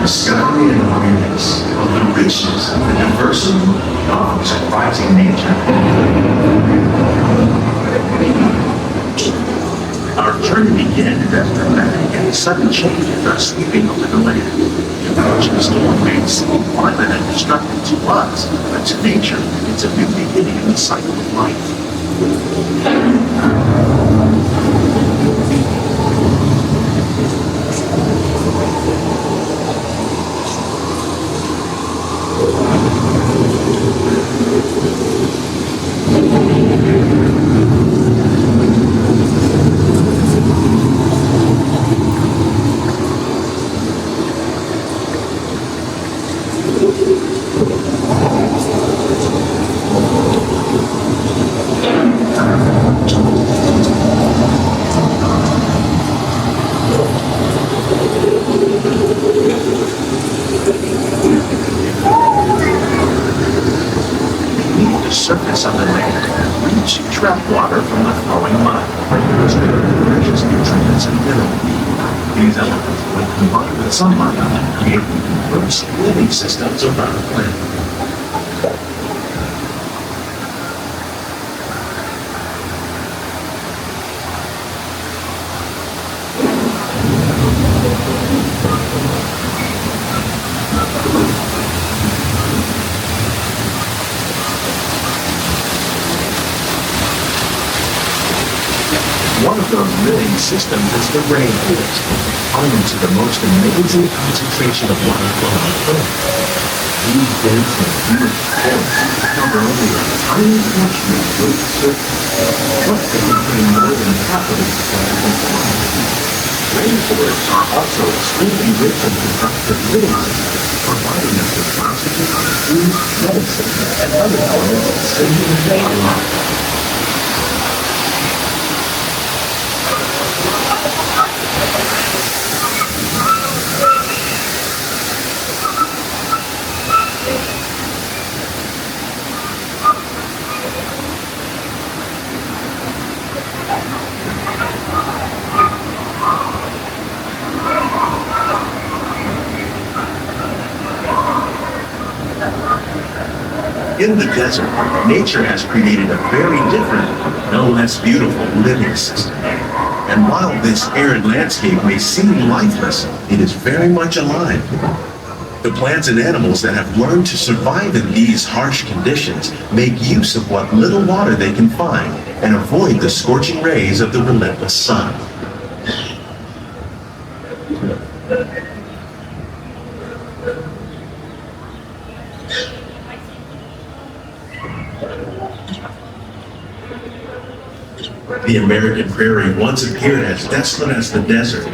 Discovery and awareness of the richness and the diversity of surprising nature. Our journey began as dramatic and sudden changes are sweeping over the land. The approaching storm may seem violent and destructive to us, but to nature, it's a new beginning in the cycle of life. Surface of the land, reach trap water from the flowing mud, concentrating precious nutrients and minerals. These elements, when combined with sunlight, create diverse living systems around the planet. One of those living systems is the rainforest, home to the most amazing concentration of water flowing on Earth. These dense and beautiful forests cover only a tiny portion of the Earth's surface, but they contain more than half of its plants and flowers. Rainforests are also extremely rich and productive living systems, providing us with oxygen, food, medicine, and other elements essential to daily life. In the desert, nature has created a very different, no less beautiful living system. And while this arid landscape may seem lifeless, it is very much alive. The plants and animals that have learned to survive in these harsh conditions make use of what little water they can find and avoid the scorching rays of the relentless sun. The American prairie once appeared as desolate as the desert,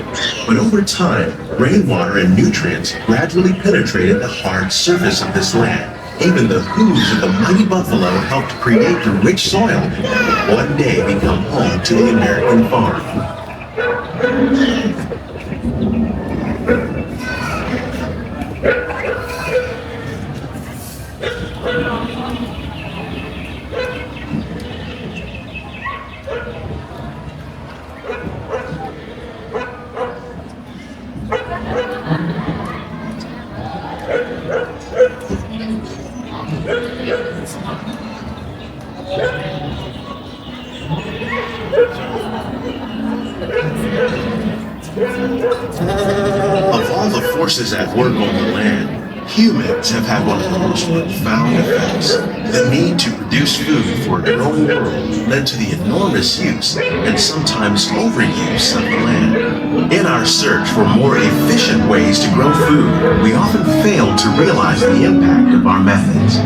but over time, rainwater and nutrients gradually penetrated the hard surface of this land. Even the hooves of the mighty buffalo helped create the rich soil that would one day become home to the American farm. Of all the forces at work on the land, humans have had one of the most profound effects. The need to produce food for a growing world led to the enormous use and sometimes overuse of the land. In our search for more efficient ways to grow food, we often fail to realize the impact of our methods.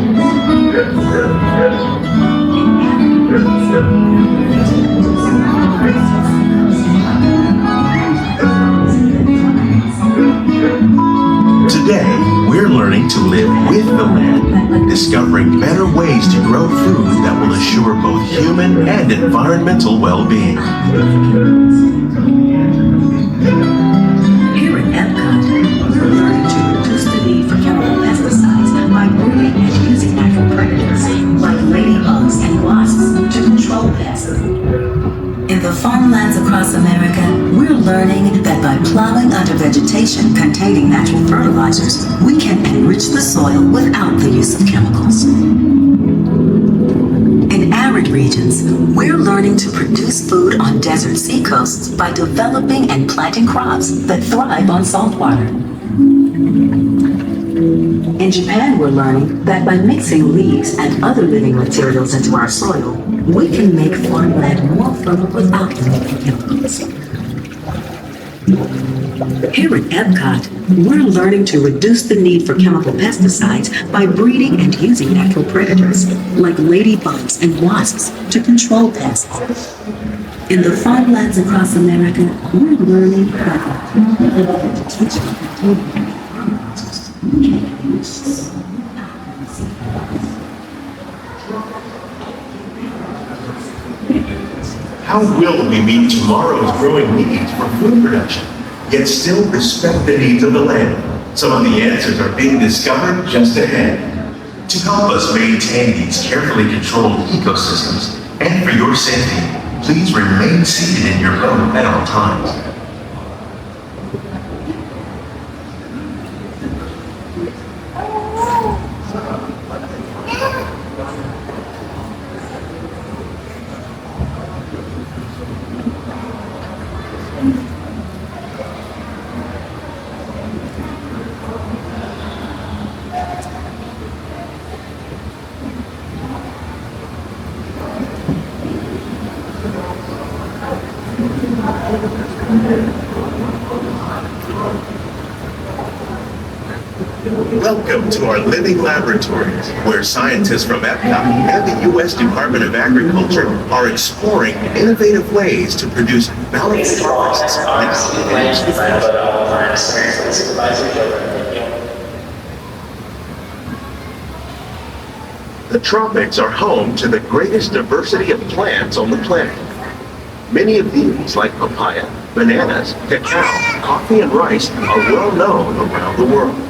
Today, we're learning to live with the land, discovering better ways to grow food that will assure both human and environmental well-being. Here at Epcot, we're learning to reduce the need for chemical pesticides by breeding and using natural predators like ladybugs and wasps to control pests. In the farmlands across America, we're learning that by plowing under vegetation containing natural fertilizers, we can enrich the soil without the use of chemicals. In arid regions, we're learning to produce food on desert seacoasts by developing and planting crops that thrive on salt water. In Japan, we're learning that by mixing leaves and other living materials into our soil, we can make farmland more fertile without the need for chemicals. Here at Epcot, we're learning to reduce the need for chemical pesticides by breeding and using natural predators like ladybugs and wasps to control pests. In the farmlands across America, we're learning that How will we meet tomorrow's growing needs for food production, yet still respect the needs of the land? Some of the answers are being discovered just ahead. To help us maintain these carefully controlled ecosystems, and for your safety, please remain seated in your boat at all times. Welcome to our living laboratories, where scientists from Epcot and the U.S. Department of Agriculture are exploring innovative ways to produce balanced harvests. The tropics are home to the greatest diversity of plants on the planet. Many of these, like papaya, bananas, cacao, coffee, and rice, are well known around the world.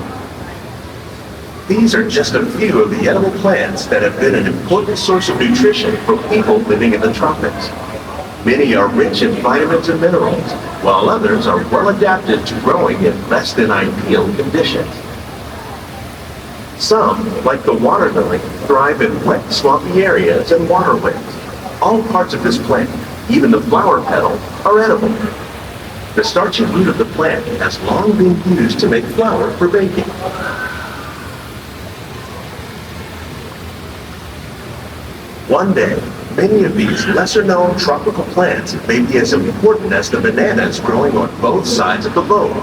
These are just a few of the edible plants that have been an important source of nutrition for people living in the tropics. Many are rich in vitamins and minerals, while others are well adapted to growing in less than ideal conditions. Some, like the water lily, thrive in wet, swampy areas and waterways. All parts of this plant, even the flower petal, are edible. The starchy root of the plant has long been used to make flour for baking. One day, many of these lesser-known tropical plants may be as important as the bananas growing on both sides of the globe.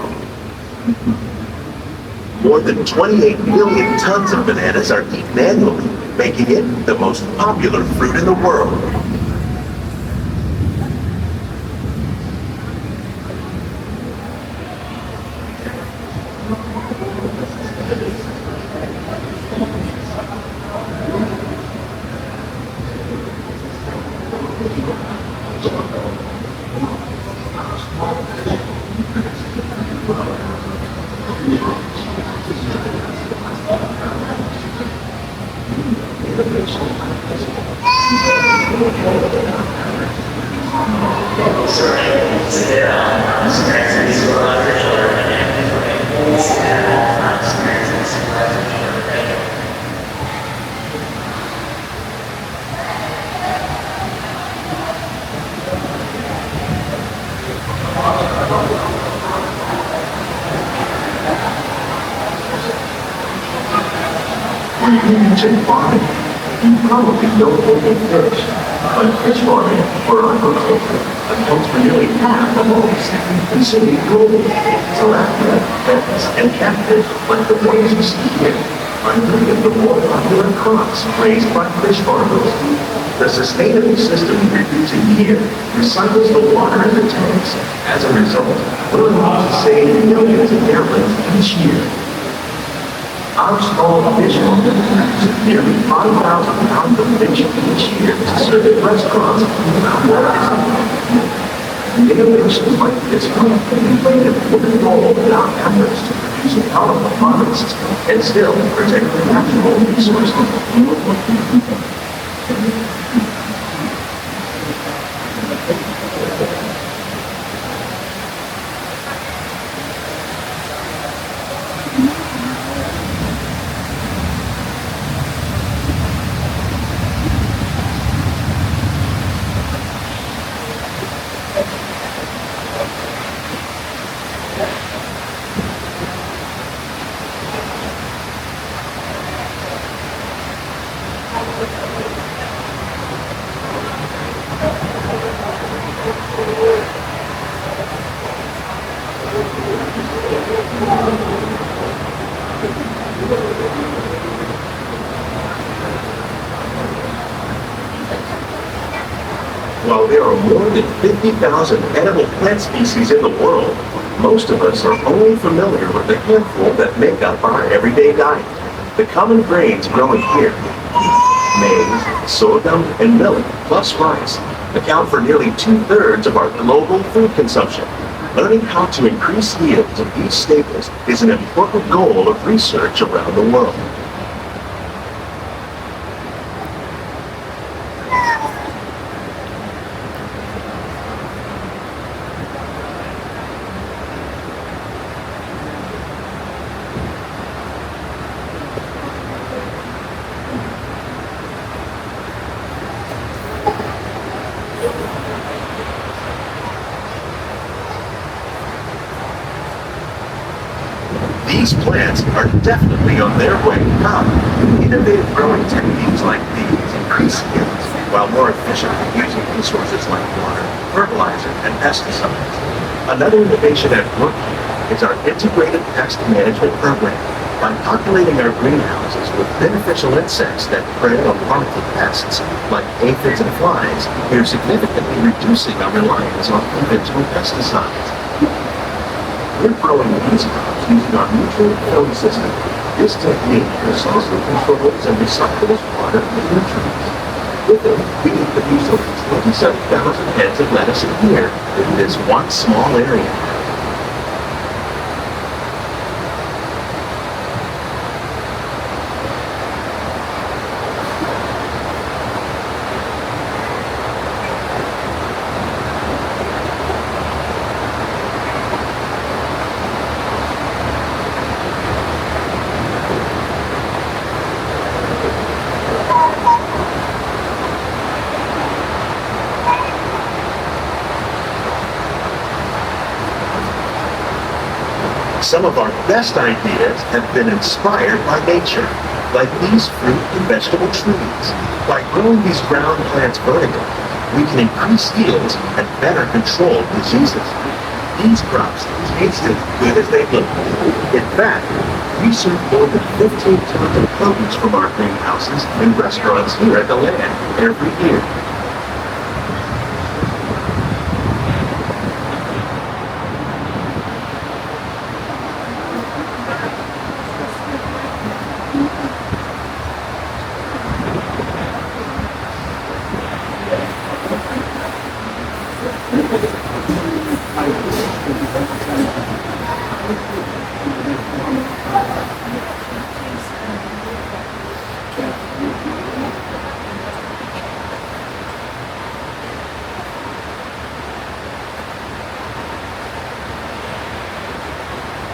More than 28 million tons of bananas are eaten annually, making it the most popular fruit in the world. When you mention farming, you probably don't think of fish, but fish farming, or aquaculture, accounts for nearly half of all salmon consumed globally. Tilapia, herons, and catfish, like the ones you see here, are many of the more popular crops raised by fish farmers. The sustainable system we're using here recycles the water in the tanks. As a result, we're able to save millions of gallons each year. Our small fish market produces nearly 5,000 pounds of fish each year to serve at restaurants around Walt Disney World. Innovations like this one play an important role in our efforts to produce powerful products and still protect the natural resources. While there are more than 50,000 edible plant species in the world, most of us are only familiar with the handful that make up our everyday diet. The common grains growing here, maize, sorghum, and millet, plus rice, account for nearly 2/3 of our global food consumption. Learning how to increase yields of these staples is an important goal of research around the world. These plants are definitely on their way up. Innovative growing techniques like these increase yields while more efficiently using resources like water, fertilizer, and pesticides. Another innovation at work here is our integrated pest management program. By populating our greenhouses with beneficial insects that prey on harmful pests like aphids and flies, we are significantly reducing our reliance on conventional pesticides. We're growing these crops using our nutrient film system. This technique precisely controls and recycles water and nutrients. With it, we can produce over 27,000 heads of lettuce a year in this one small area. Some of our best ideas have been inspired by nature, like these fruit and vegetable trees. By growing these ground plants vertically, we can increase yields and better control diseases. These crops taste as good as they look. In fact, we serve more than 15 tons of produce from our greenhouses in restaurants here at the land every year.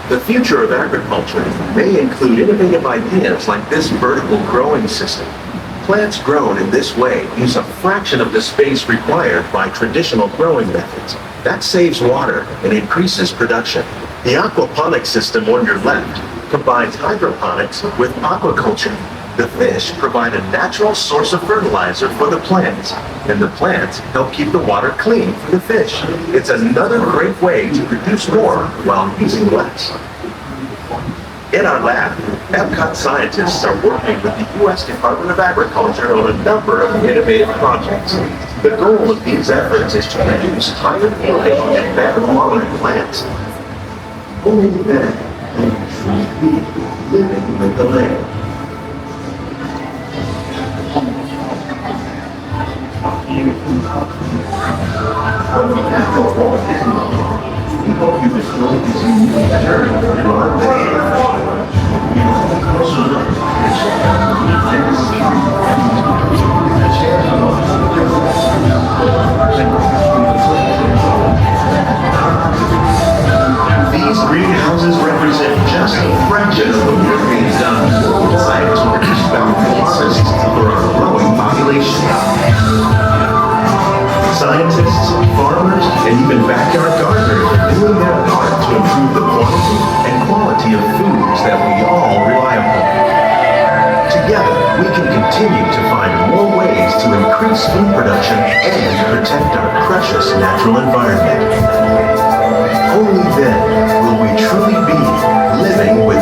The future of agriculture may include innovative ideas like this vertical growing system. Plants grown in this way use a fraction of the space required by traditional growing methods. That saves water and increases production. The aquaponics system on your left combines hydroponics with aquaculture. The fish provide a natural source of fertilizer for the plants, and the plants help keep the water clean for the fish. It's another great way to produce more while using less. In our lab, Epcot scientists are working with the U.S. Department of Agriculture on a number of innovative projects. The goal of these efforts is to produce higher yielding and better quality plants. and truly be living with the land. On behalf of Walt Disney World, we hope you enjoy this unique journey through our land. You will take a closer look and check out the latest These greenhouses represent just a fraction of the work being done worldwide to reduce bountiful harvests for our growing population. Scientists, farmers, and even backyard gardeners are doing their part to improve the quantity and quality of foods that we all rely upon. Together, we can continue to find more ways to increase food production and protect our precious natural environment. Only then will we truly be living with